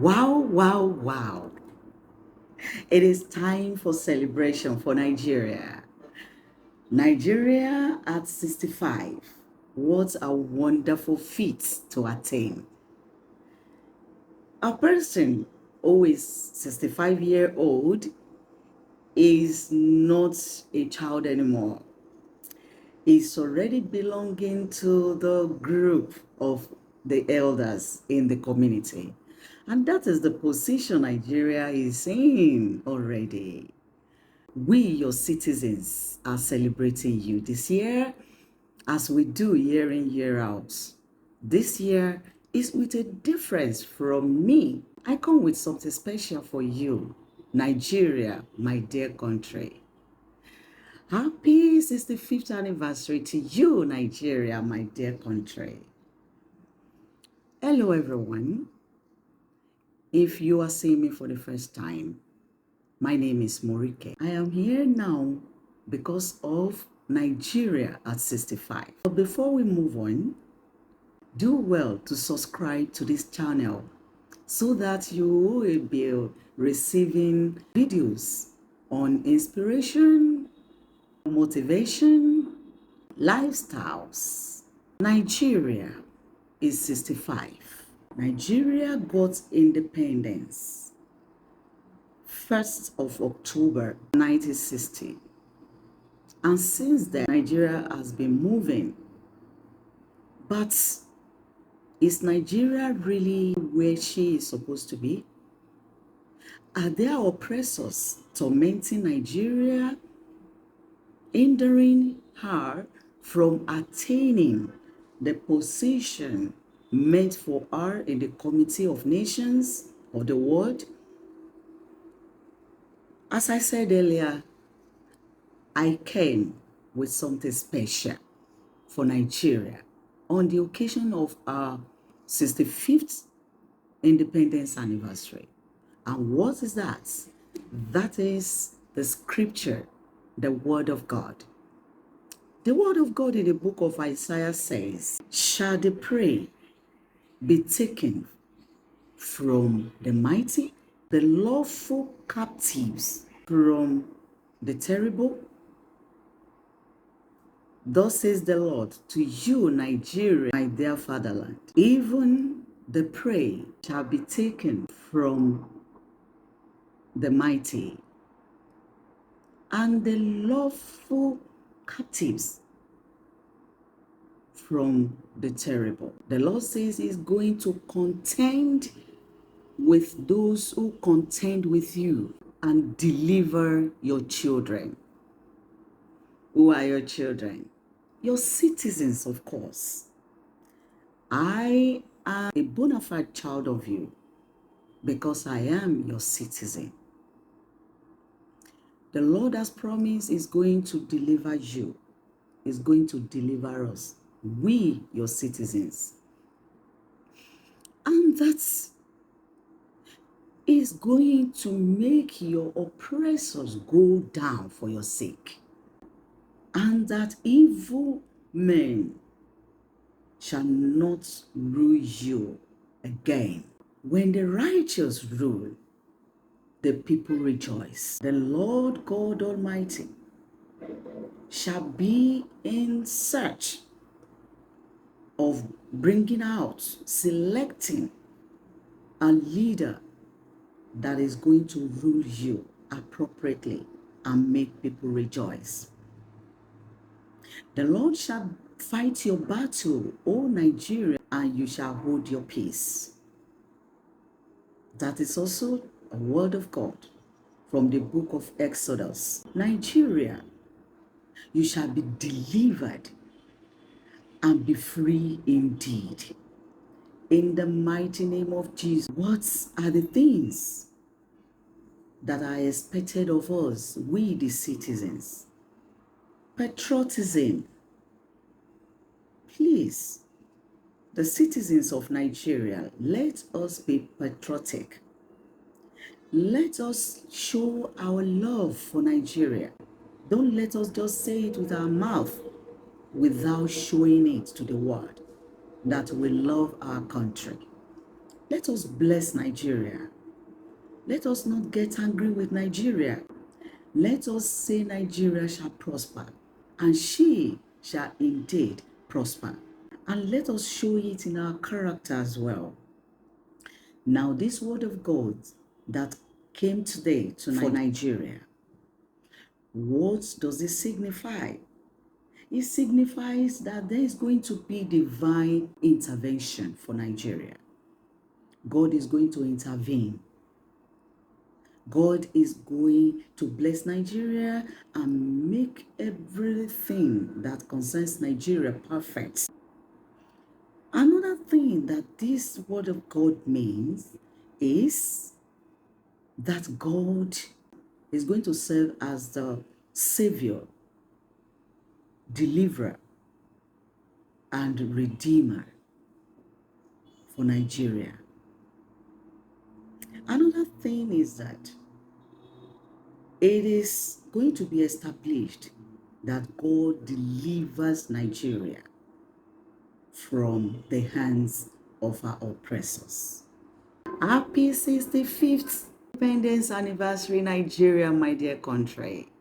Wow, wow, wow. It is time for celebration for Nigeria. Nigeria at 65. What a wonderful feat to attain. A person who is 65-year-old is not a child anymore. Is already belonging to the group of the elders in the community. And that is the position Nigeria is in already. We, your citizens, are celebrating you this year as we do year in, year out. This year is with a difference from me. I come with something special for you, Nigeria, my dear country. Happy 65th anniversary to you, Nigeria, my dear country. Hello, everyone. If you are seeing me for the first time, my name is Morike. I am here now because of Nigeria at 65. But before we move on, do well to subscribe to this channel so that you will be receiving videos on inspiration, motivation, lifestyles. Nigeria is 65. Nigeria got independence 1st of October 1960. And since then, Nigeria has been moving. But is Nigeria really where she is supposed to be? Are there oppressors tormenting Nigeria, hindering her from attaining the position meant for her in the Committee of Nations of the world? As I said earlier, I came with something special for Nigeria on the occasion of our 65th independence anniversary. And what is that? That is the scripture, the word of God. The word of God in the book of Isaiah says, "Shall the prey be taken from the mighty, the lawful captives from the terrible? Thus says the Lord to you, Nigeria, my dear fatherland, even the prey shall be taken from the mighty, and the lawful captives from the terrible." The Lord says He's going to contend with those who contend with you and deliver your children. Who are your children? Your citizens, of course. I am a bona fide child of you because I am your citizen. The Lord has promised is going to deliver you, is going to deliver us, we, your citizens. And that is going to make your oppressors go down for your sake. And that evil men shall not rule you again. When the righteous rule, the people rejoice. The Lord God Almighty shall be in search of bringing out, selecting a leader that is going to rule you appropriately and make people rejoice. The Lord shall fight your battle, O Nigeria, and you shall hold your peace. That is also a word of God from the book of Exodus. Nigeria, you shall be delivered and be free indeed. In the mighty name of Jesus. What are the things that are expected of us, we the citizens? Patriotism. Please, the citizens of Nigeria, let us be patriotic. Let us show our love for Nigeria. Don't let us just say it with our mouth without showing it to the world that we love our country. Let us bless Nigeria. Let us not get angry with Nigeria. Let us say Nigeria shall prosper, and she shall indeed prosper. And let us show it in our character as well. Now, this word of God that came today to Nigeria, what does it signify? It signifies that there is going to be divine intervention for Nigeria. God is going to intervene. God is going to bless Nigeria and make everything that concerns Nigeria perfect. Another thing that this word of God means is that God is going to serve as the Savior, Deliverer, and Redeemer for Nigeria. Another thing is that it is going to be established that God delivers Nigeria from the hands of our oppressors. Happy 65th Independence Anniversary, Nigeria, my dear country.